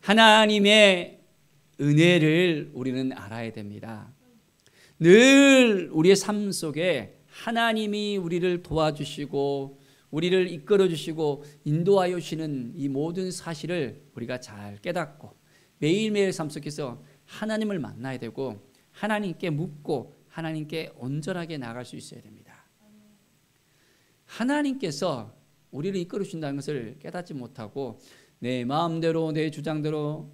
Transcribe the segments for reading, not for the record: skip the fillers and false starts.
하나님의 은혜를 우리는 알아야 됩니다. 늘 우리의 삶 속에 하나님이 우리를 도와주시고 우리를 이끌어 주시고 인도하여 주시는 이 모든 사실을 우리가 잘 깨닫고 매일매일 삶 속에서 하나님을 만나야 되고 하나님께 묻고 하나님께 온전하게 나아갈 수 있어야 됩니다. 하나님께서 우리를 이끌어 주신다는 것을 깨닫지 못하고 내 마음대로 내 주장대로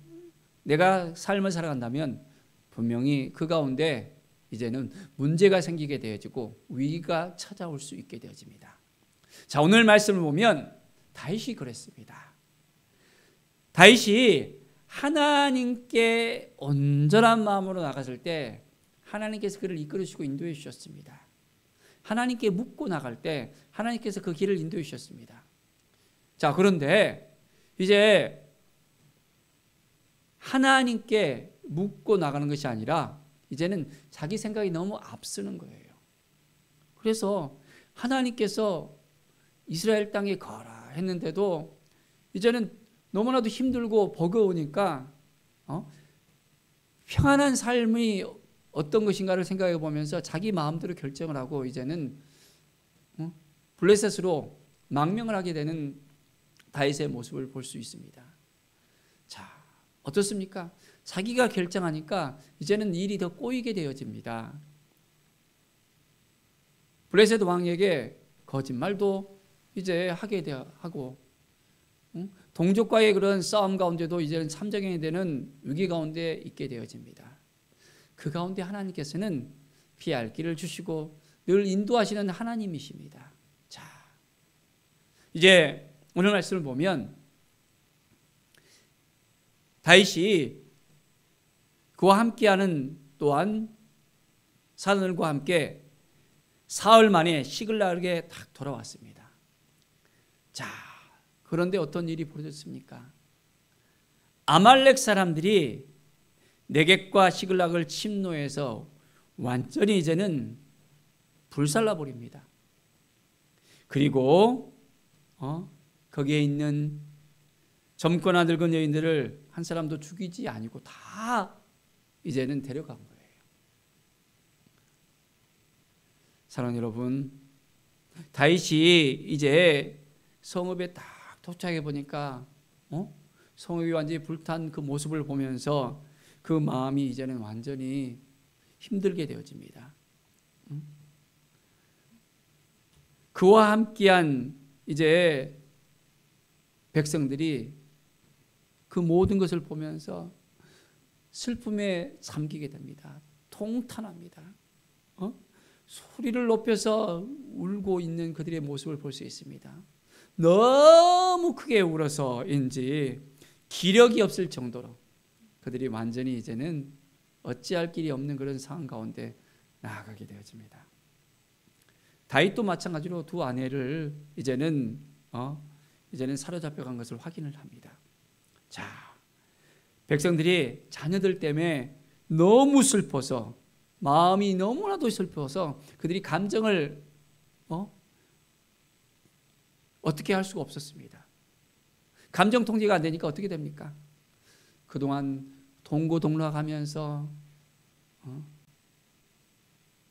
내가 삶을 살아간다면 분명히 그 가운데 이제는 문제가 생기게 되어지고 위기가 찾아올 수 있게 되어집니다. 자, 오늘 말씀을 보면 다윗이 그랬습니다. 다윗이 하나님께 온전한 마음으로 나갔을 때 하나님께서 그를 이끌어 주시고 인도해 주셨습니다. 하나님께 묻고 나갈 때 하나님께서 그 길을 인도해 주셨습니다. 자, 그런데 이제 하나님께 묻고 나가는 것이 아니라 이제는 자기 생각이 너무 앞서는 거예요. 그래서 하나님께서 이스라엘 땅에 거라 했는데도 이제는 너무나도 힘들고 버거우니까 평안한 삶이 어떤 것인가를 생각해 보면서 자기 마음대로 결정을 하고 이제는 블레셋으로 망명을 하게 되는 다윗의 모습을 볼 수 있습니다. 자, 어떻습니까? 자기가 결정하니까 이제는 일이 더 꼬이게 되어집니다. 블레셋 왕에게 거짓말도 이제 하게 하고 동족과의 그런 싸움 가운데도 이제는 참작용이 되는 위기 가운데 있게 되어집니다. 그 가운데 하나님께서는 피할 길을 주시고 늘 인도하시는 하나님이십니다. 자, 이제 오늘 말씀을 보면 다윗이 그와 함께하는 또한 사람들과 함께 사흘 만에 시글락에 딱 돌아왔습니다. 자, 그런데 어떤 일이 벌어졌습니까? 아말렉 사람들이 네겝과 시글락을 침노해서 완전히 이제는 불살라 버립니다. 그리고 거기에 있는 젊거나 늙은 여인들을 한 사람도 죽이지 아니고 다 이제는 데려간 거예요. 사랑하는 여러분, 다윗이 이제 성읍에 딱 도착해 보니까 성읍이 완전히 불탄 그 모습을 보면서 그 마음이 이제는 완전히 힘들게 되어집니다. 그와 함께한 이제 백성들이 그 모든 것을 보면서 슬픔에 잠기게 됩니다. 통탄합니다. 소리를 높여서 울고 있는 그들의 모습을 볼 수 있습니다. 너무 크게 울어서인지 기력이 없을 정도로 그들이 완전히 이제는 어찌할 길이 없는 그런 상황 가운데 나아가게 되어집니다. 다윗도 마찬가지로 두 아내를 이제는 사로잡혀간 것을 확인을 합니다. 자, 백성들이 자녀들 때문에 너무 슬퍼서 마음이 너무나도 슬퍼서 그들이 감정을 어떻게 할 수가 없었습니다. 감정 통제가 안 되니까 어떻게 됩니까? 그동안 동고동락하면서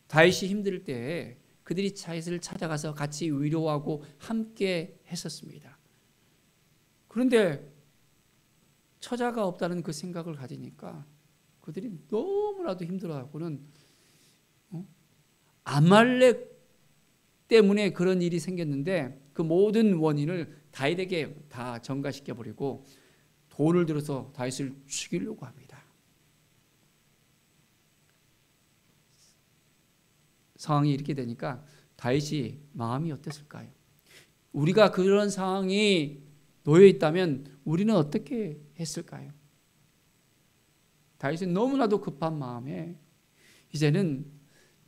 다윗이 힘들 때 그들이 다윗을 찾아가서 같이 위로하고 함께 했었습니다. 그런데 처자가 없다는 그 생각을 가지니까 그들이 너무나도 힘들어하고는 아말렉 때문에 그런 일이 생겼는데 그 모든 원인을 다윗에게 다 전가시켜버리고 돌을 들어서 다윗을 죽이려고 합니다. 상황이 이렇게 되니까 다윗이 마음이 어땠을까요? 우리가 그런 상황이 놓여 있다면 우리는 어떻게 했을까요? 다윗은 너무나도 급한 마음에 이제는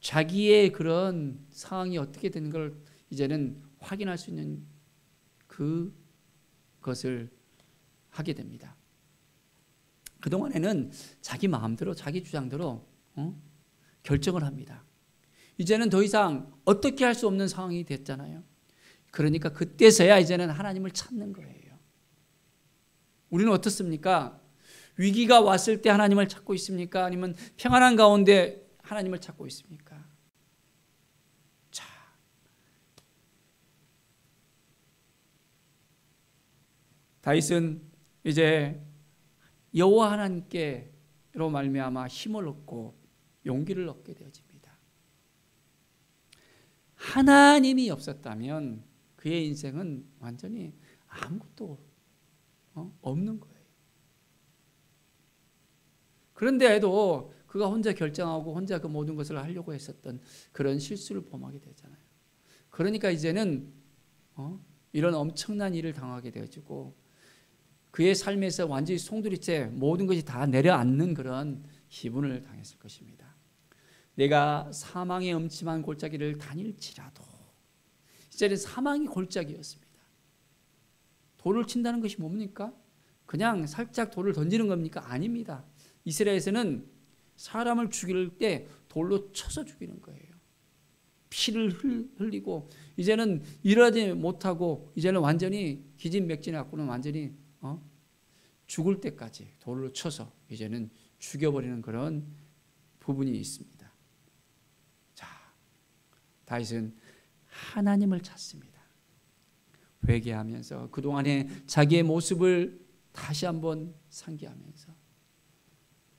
자기의 그런 상황이 어떻게 되는 걸 이제는 확인할 수 있는 그것을 하게 됩니다. 그동안에는 자기 마음대로 자기 주장대로 결정을 합니다. 이제는 더 이상 어떻게 할 수 없는 상황이 됐잖아요. 그러니까 그때서야 이제는 하나님을 찾는 거예요. 우리는 어떻습니까? 위기가 왔을 때 하나님을 찾고 있습니까? 아니면 평안한 가운데 하나님을 찾고 있습니까? 자, 다윗은 이제 여호와 하나님께로 말미암아 힘을 얻고 용기를 얻게 되어집니다. 하나님이 없었다면 그의 인생은 완전히 아무것도 없는 거예요. 그런데도 그가 혼자 결정하고 혼자 그 모든 것을 하려고 했었던 그런 실수를 범하게 되잖아요. 그러니까 이제는 이런 엄청난 일을 당하게 되어지고 그의 삶에서 완전히 송두리째 모든 것이 다 내려앉는 그런 기분을 당했을 것입니다. 내가 사망의 음침한 골짜기를 다닐지라도, 이제는 사망이 골짜기였습니다. 돌을 친다는 것이 뭡니까? 그냥 살짝 돌을 던지는 겁니까? 아닙니다. 이스라엘에서는 사람을 죽일 때 돌로 쳐서 죽이는 거예요. 피를 흘리고 이제는 일하지 못하고 이제는 완전히 기진맥진해 갖고는 완전히 죽을 때까지 돌로 쳐서 이제는 죽여버리는 그런 부분이 있습니다. 자, 다윗은 하나님을 찾습니다. 회개하면서 그동안의 자기의 모습을 다시 한번 상기하면서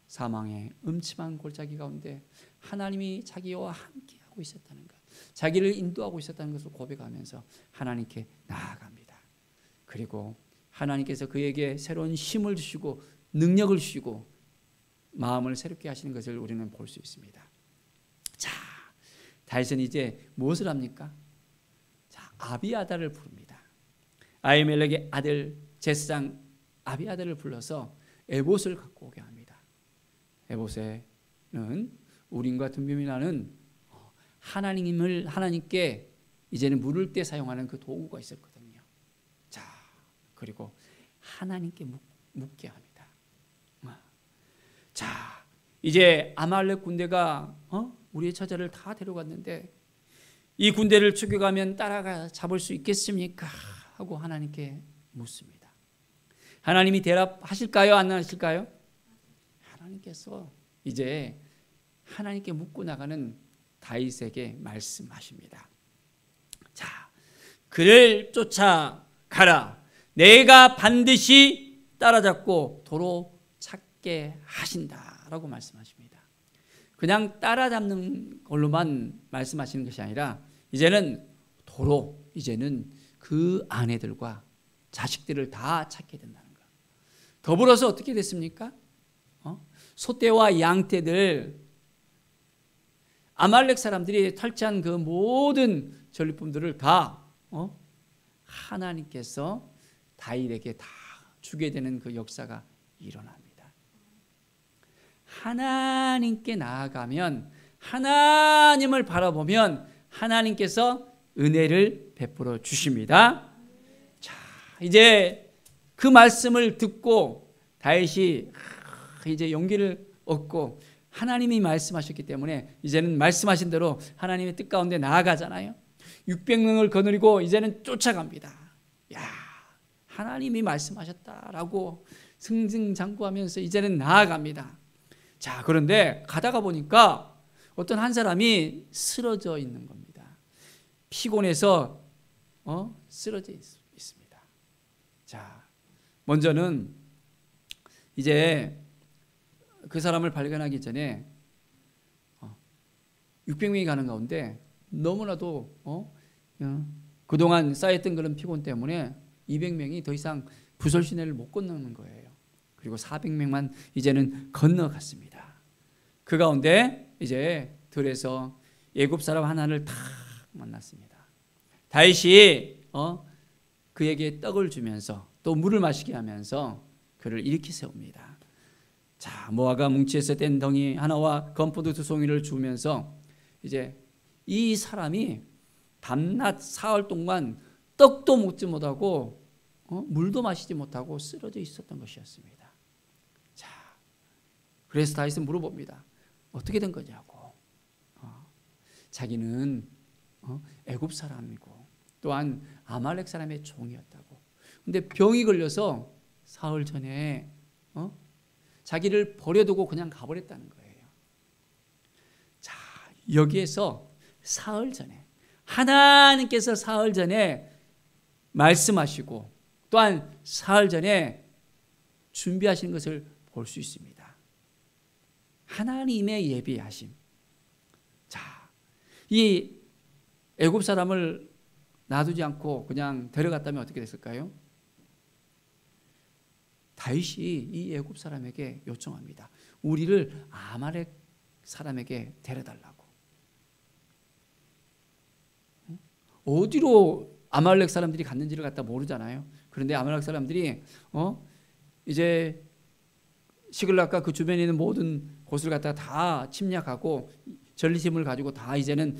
사망의 음침한 골짜기 가운데 하나님이 자기와 함께하고 있었다는 것, 자기를 인도하고 있었다는 것을 고백하면서 하나님께 나아갑니다. 그리고 하나님께서 그에게 새로운 힘을 주시고 능력을 주시고 마음을 새롭게 하시는 것을 우리는 볼 수 있습니다. 자, 다윗은 이제 무엇을 합니까? 자, 아비아달을 부릅니다. 아히멜렉의 아들 제사장 아비아달을 불러서 에봇을 갖고 오게 합니다. 에봇에는 우림과 둠밈이라는 하나님께 이제는 물을 때 사용하는 그 도구가 있었거든요. 자, 그리고 하나님께 묻게 합니다. 자, 이제 아말렉 군대가 우리의 처자를 다 데려갔는데 이 군대를 추격하면 따라가 잡을 수 있겠습니까? 하고 하나님께 묻습니다. 하나님이 대답하실까요? 안 하실까요? 하나님께서 이제 하나님께 묻고 나가는 다윗에게 말씀하십니다. 자, 그를 쫓아가라. 내가 반드시 따라잡고 도로 찾게 하신다라고 말씀하십니다. 그냥 따라잡는 걸로만 말씀하시는 것이 아니라 이제는 도로, 이제는 그 아내들과 자식들을 다 찾게 된다는 것. 더불어서 어떻게 됐습니까? 소떼와 양떼들, 아말렉 사람들이 탈취한 그 모든 전리품들을 다 하나님께서 다윗에게 다 주게 되는 그 역사가 일어납니다. 하나님께 나아가면, 하나님을 바라보면 하나님께서 은혜를 베풀어 주십니다. 자, 이제 그 말씀을 듣고 다윗이 이제 용기를 얻고 하나님이 말씀하셨기 때문에 이제는 말씀하신 대로 하나님의 뜻 가운데 나아가잖아요. 600명을 거느리고 이제는 쫓아갑니다. 야, 하나님이 말씀하셨다라고 승승장구하면서 이제는 나아갑니다. 자, 그런데 가다가 보니까 어떤 한 사람이 쓰러져 있는 겁니다. 피곤해서 쓰러져 있습니다. 자, 먼저는 이제 그 사람을 발견하기 전에 600명이 가는 가운데 너무나도 그동안 쌓였던 그런 피곤 때문에 200명이 더 이상 부설 시내를 못 건너는 거예요. 그리고 400명만 이제는 건너갔습니다. 그 가운데 이제 들에서 애굽 사람 하나를 탁 만났습니다. 다윗이 그에게 떡을 주면서 또 물을 마시게 하면서 그를 일으키 세웁니다. 자, 모아가 뭉치에서 뗀 덩이 하나와 건포도 2송이를 주면서 이제 이 사람이 밤낮 사흘 동안 떡도 먹지 못하고 물도 마시지 못하고 쓰러져 있었던 것이었습니다. 자, 그래서 다윗은 물어봅니다. 어떻게 된 거냐고. 자기는 애굽 사람이고 또한 아말렉 사람의 종이었다고. 근데 병이 걸려서 사흘 전에 자기를 버려두고 그냥 가버렸다는 거예요. 자, 여기에서 사흘 전에 하나님께서 사흘 전에 말씀하시고 또한 사흘 전에 준비하시는 것을 볼 수 있습니다. 하나님의 예비하심. 자, 이 애굽 사람을 놔두지 않고 그냥 데려갔다면 어떻게 됐을까요? 다윗이 이 애굽 사람에게 요청합니다. 우리를 아말렉 사람에게 데려달라고. 어디로 아말렉 사람들이 갔는지를 갖다 모르잖아요. 그런데 아말렉 사람들이 이제 시글락과 그 주변에 있는 모든 곳을 갖다가 다 침략하고 전리품을 가지고 다 이제는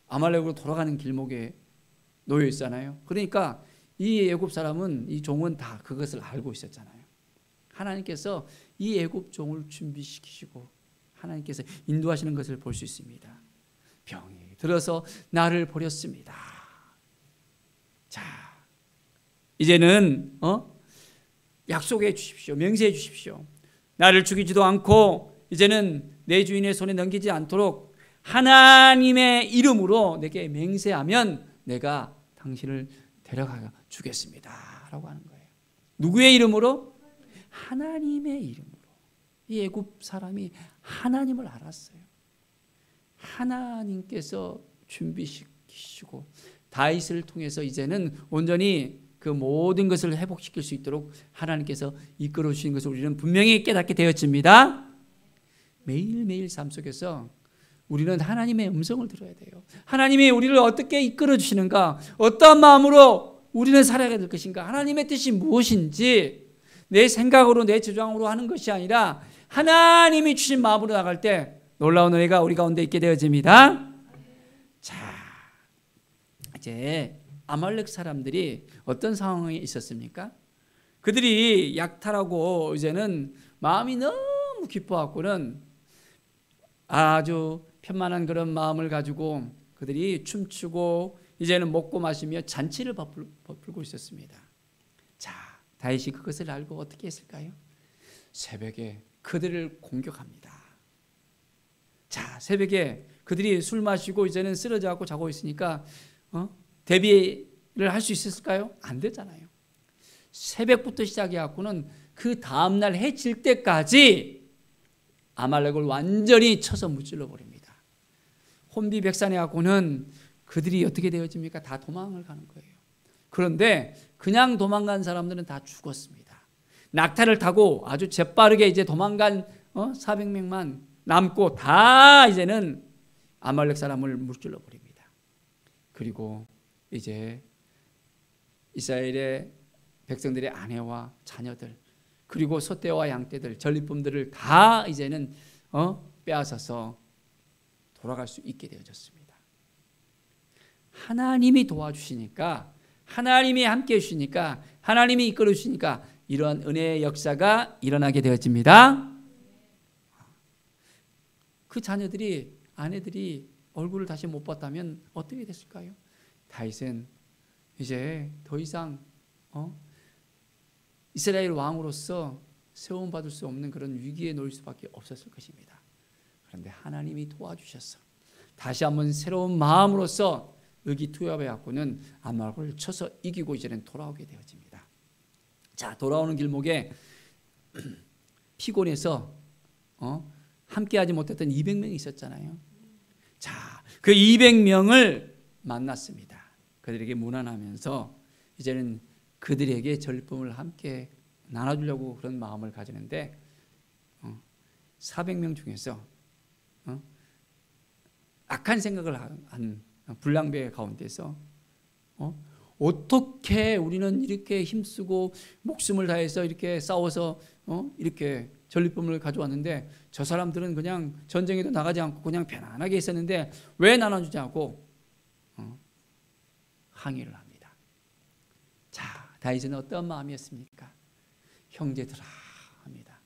아말렉으로 돌아가는 길목에 놓여 있잖아요. 그러니까 이 애굽 사람은, 이 종은 다 그것을 알고 있었잖아요. 하나님께서 이 애굽 종을 준비시키시고 하나님께서 인도하시는 것을 볼 수 있습니다. 병이 들어서 나를 버렸습니다. 자, 이제는 약속해 주십시오. 명세해 주십시오. 나를 죽이지도 않고 이제는 내 주인의 손에 넘기지 않도록 하나님의 이름으로 내게 맹세하면 내가 당신을 데려가 주겠습니다 라고 하는 거예요. 누구의 이름으로? 하나님의 이름으로. 이 애굽 사람이 하나님을 알았어요. 하나님께서 준비시키시고 다윗을 통해서 이제는 온전히 그 모든 것을 회복시킬 수 있도록 하나님께서 이끌어 주신 것을 우리는 분명히 깨닫게 되었습니다. 매일매일 삶 속에서 우리는 하나님의 음성을 들어야 돼요. 하나님이 우리를 어떻게 이끌어 주시는가, 어떠한 마음으로 우리는 살아가야 될 것인가, 하나님의 뜻이 무엇인지 내 생각으로 내 주장으로 하는 것이 아니라 하나님이 주신 마음으로 나갈 때 놀라운 은혜가 우리 가운데 있게 되어집니다. 자, 이제 아말렉 사람들이 어떤 상황에 있었습니까? 그들이 약탈하고 이제는 마음이 너무 기뻐갖고는 아주 편만한 그런 마음을 가지고 그들이 춤추고 이제는 먹고 마시며 잔치를 베풀고 있었습니다. 자, 다윗이 그것을 알고 어떻게 했을까요? 새벽에 그들을 공격합니다. 자, 새벽에 그들이 술 마시고 이제는 쓰러져갖고 자고 있으니까 대비를 할 수 있었을까요? 안 되잖아요. 새벽부터 시작해갖고는 그 다음날 해 질 때까지 아말렉을 완전히 쳐서 무찔러 버립니다. 혼비백산해 갖고는 그들이 어떻게 되어집니까? 다 도망을 가는 거예요. 그런데 그냥 도망간 사람들은 다 죽었습니다. 낙타를 타고 아주 재빠르게 이제 도망간 400명만 남고 다 이제는 아말렉 사람을 무찔러 버립니다. 그리고 이제 이스라엘의 백성들의 아내와 자녀들, 그리고 소떼와 양떼들, 전리품들을 다 이제는 빼앗아서 돌아갈 수 있게 되어졌습니다. 하나님이 도와주시니까, 하나님이 함께 해주시니까, 하나님이 이끌어 주시니까 이러한 은혜의 역사가 일어나게 되어집니다. 그 자녀들이, 아내들이 얼굴을 다시 못 봤다면 어떻게 됐을까요? 다윗은 이제 더 이상 이스라엘 왕으로서 세움받을 수 없는 그런 위기에 놓일 수밖에 없었을 것입니다. 그런데 하나님이 도와주셔서 다시 한번 새로운 마음으로서 의기투합해 갖고는 아말렉을 쳐서 이기고 이제는 돌아오게 되어집니다. 자, 돌아오는 길목에 피곤해서 함께하지 못했던 200명이 있었잖아요. 자, 그 200명을 만났습니다. 그들에게 문안하면서 이제는 그들에게 전리품을 함께 나눠주려고 그런 마음을 가지는데 400명 중에서 악한 생각을 한 불량배 가운데서 어떻게 우리는 이렇게 힘쓰고 목숨을 다해서 이렇게 싸워서 이렇게 전리품을 가져왔는데 저 사람들은 그냥 전쟁에도 나가지 않고 그냥 편안하게 있었는데 왜 나눠주지 않고 항의를 합니다. 자, 다윗은 어떤 마음이었습니까? 형제들아 합니다.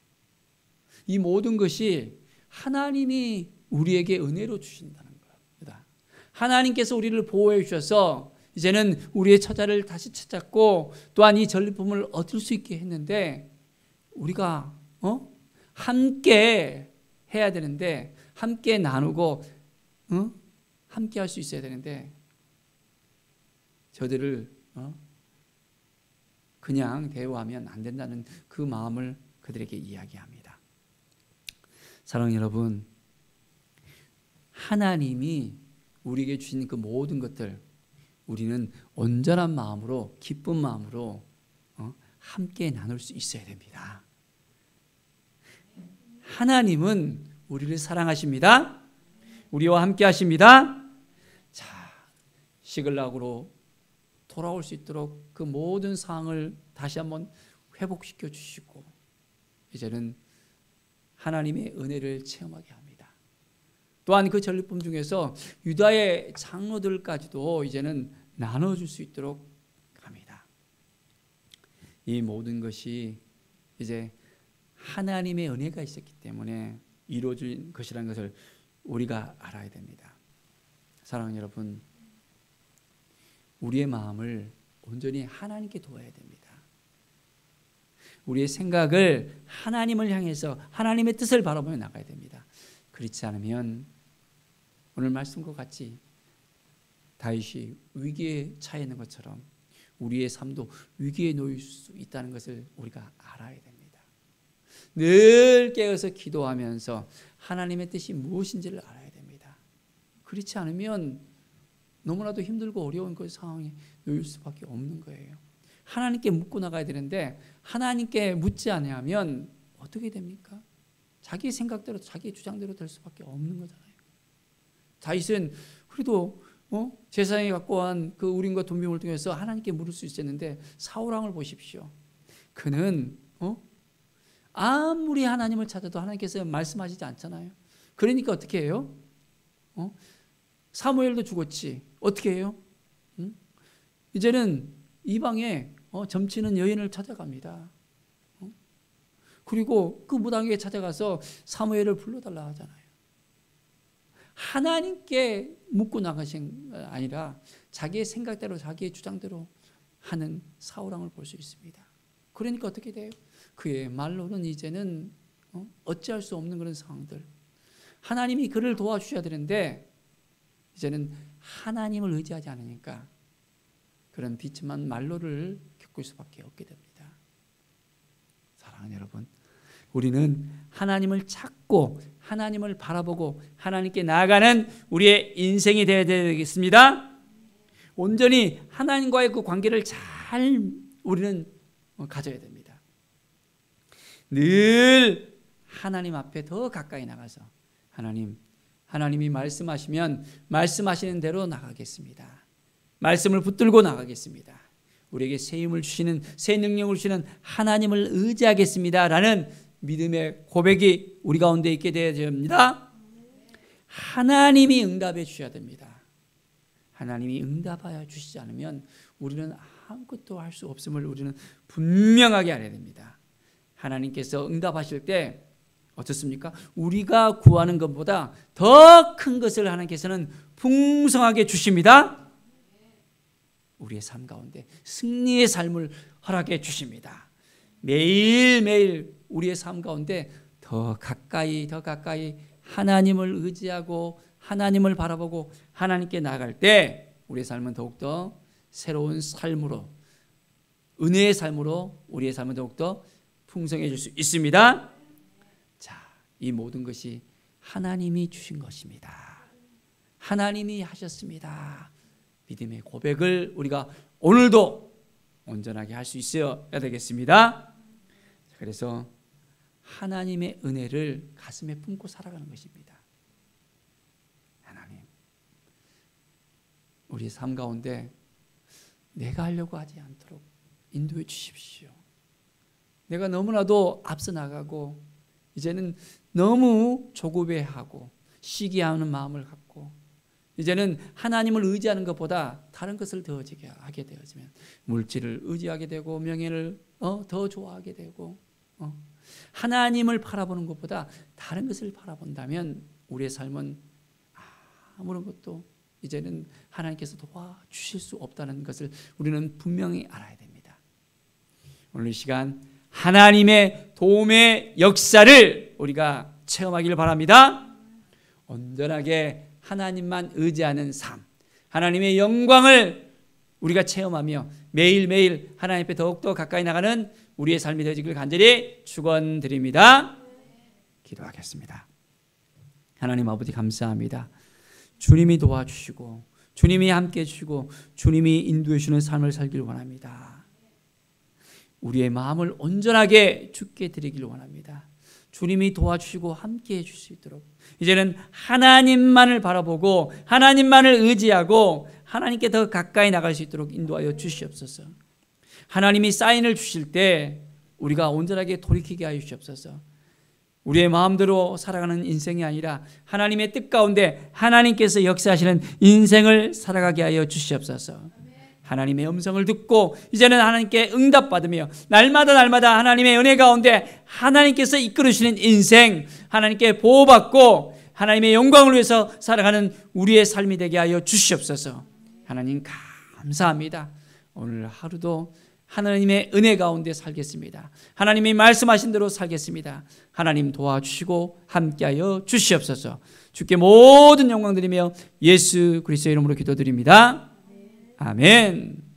이 모든 것이 하나님이 우리에게 은혜로 주신다는 겁니다. 하나님께서 우리를 보호해 주셔서 이제는 우리의 처자를 다시 찾았고 또한 이 전리품을 얻을 수 있게 했는데 우리가 함께 해야 되는데, 함께 나누고 함께 할 수 있어야 되는데, 저들을 그냥 대우하면 안 된다는 그 마음을 그들에게 이야기합니다. 사랑하는 여러분, 하나님이 우리에게 주신 그 모든 것들, 우리는 온전한 마음으로, 기쁜 마음으로 함께 나눌 수 있어야 됩니다. 하나님은 우리를 사랑하십니다. 우리와 함께 하십니다. 자, 시글락으로 돌아올 수 있도록 그 모든 상황을 다시 한번 회복시켜 주시고, 이제는 하나님의 은혜를 체험하게 합니다. 또한 그 전리품 중에서 유다의 장로들까지도 이제는 나눠줄 수 있도록 합니다. 이 모든 것이 이제 하나님의 은혜가 있었기 때문에 이루어진 것이라는 것을 우리가 알아야 됩니다. 사랑하는 여러분, 우리의 마음을 온전히 하나님께 두어야 됩니다. 우리의 생각을 하나님을 향해서 하나님의 뜻을 바라보며 나가야 됩니다. 그렇지 않으면 오늘 말씀과 같이 다윗이 위기에 처해 있는 것처럼 우리의 삶도 위기에 놓일 수 있다는 것을 우리가 알아야 됩니다. 늘 깨어서 기도하면서 하나님의 뜻이 무엇인지를 알아야 됩니다. 그렇지 않으면 너무나도 힘들고 어려운 그 상황에 놓일 수밖에 없는 거예요. 하나님께 묻고 나가야 되는데 하나님께 묻지 않으면 어떻게 됩니까? 자기 생각대로 자기 주장대로 될 수밖에 없는 거잖아요. 다윗은 그래도 제사장이 갖고 온 그 우림과 둠빔을 통해서 하나님께 물을 수 있었는데 사울 왕을 보십시오. 그는 아무리 하나님을 찾아도 하나님께서 말씀하시지 않잖아요. 그러니까 어떻게 해요? 사무엘도 죽었지. 어떻게 해요? 이제는 이방에 점치는 여인을 찾아갑니다. 그리고 그 무당에게 찾아가서 사무엘을 불러달라 하잖아요. 하나님께 묻고 나가신 게 아니라 자기의 생각대로 자기의 주장대로 하는 사울왕을 볼 수 있습니다. 그러니까 어떻게 돼요? 그의 말로는 이제는 어찌할 수 없는 그런 상황들, 하나님이 그를 도와주셔야 되는데 이제는 하나님을 의지하지 않으니까 그런 비참한 말로를 겪을 수밖에 없게 됩니다. 사랑하는 여러분, 우리는 하나님을 찾고 하나님을 바라보고 하나님께 나아가는 우리의 인생이 되어야 되겠습니다. 온전히 하나님과의 그 관계를 잘 우리는 가져야 됩니다. 늘 하나님 앞에 더 가까이 나가서 하나님이 말씀하시면 말씀하시는 대로 나가겠습니다. 말씀을 붙들고 나가겠습니다. 우리에게 새 힘을 주시는, 새 능력을 주시는 하나님을 의지하겠습니다 라는 믿음의 고백이 우리 가운데 있게 되어야 됩니다. 하나님이 응답해 주셔야 됩니다. 하나님이 응답하여 주시지 않으면 우리는 아무것도 할 수 없음을 우리는 분명하게 알아야 됩니다. 하나님께서 응답하실 때 어떻습니까? 우리가 구하는 것보다 더 큰 것을 하나님께서는 풍성하게 주십니다. 우리의 삶 가운데 승리의 삶을 허락해 주십니다. 매일매일 우리의 삶 가운데 더 가까이 하나님을 의지하고 하나님을 바라보고 하나님께 나아갈 때 우리의 삶은 더욱더 새로운 삶으로, 은혜의 삶으로 우리의 삶은 더욱더 풍성해질 수 있습니다. 자, 이 모든 것이 하나님이 주신 것입니다. 하나님이 하셨습니다. 믿음의 고백을 우리가 오늘도 온전하게 할 수 있어야 되겠습니다. 그래서 하나님의 은혜를 가슴에 품고 살아가는 것입니다. 하나님, 우리 삶 가운데 내가 하려고 하지 않도록 인도해 주십시오. 내가 너무나도 앞서 나가고 이제는 너무 조급해하고 시기하는 마음을 갖고 이제는 하나님을 의지하는 것보다 다른 것을 더 하게 되어지면 물질을 의지하게 되고 명예를 더 좋아하게 되고 하나님을 바라보는 것보다 다른 것을 바라본다면 우리의 삶은 아무런 것도 이제는 하나님께서 도와주실 수 없다는 것을 우리는 분명히 알아야 됩니다. 오늘 이 시간 하나님의 도움의 역사를 우리가 체험하기를 바랍니다. 온전하게 하나님만 의지하는 삶, 하나님의 영광을 우리가 체험하며 매일매일 하나님 앞에 더욱더 가까이 나가는 우리의 삶이 되어지길 간절히 축원드립니다. 기도하겠습니다. 하나님 아버지 감사합니다. 주님이 도와주시고 주님이 함께해 주시고 주님이 인도해 주시는 삶을 살길 원합니다. 우리의 마음을 온전하게 주께 드리길 원합니다. 주님이 도와주시고 함께해 주실 수 있도록 이제는 하나님만을 바라보고 하나님만을 의지하고 하나님께 더 가까이 나갈 수 있도록 인도하여 주시옵소서. 하나님이 사인을 주실 때 우리가 온전하게 돌이키게 하여 주시옵소서. 우리의 마음대로 살아가는 인생이 아니라 하나님의 뜻 가운데 하나님께서 역사하시는 인생을 살아가게 하여 주시옵소서. 하나님의 음성을 듣고 이제는 하나님께 응답받으며 날마다 하나님의 은혜 가운데 하나님께서 이끌으시는 인생, 하나님께 보호받고 하나님의 영광을 위해서 살아가는 우리의 삶이 되게 하여 주시옵소서. 하나님 감사합니다. 오늘 하루도 하나님의 은혜 가운데 살겠습니다. 하나님이 말씀하신 대로 살겠습니다. 하나님 도와주시고 함께하여 주시옵소서. 주께 모든 영광 드리며 예수 그리스도의 이름으로 기도드립니다. 아멘.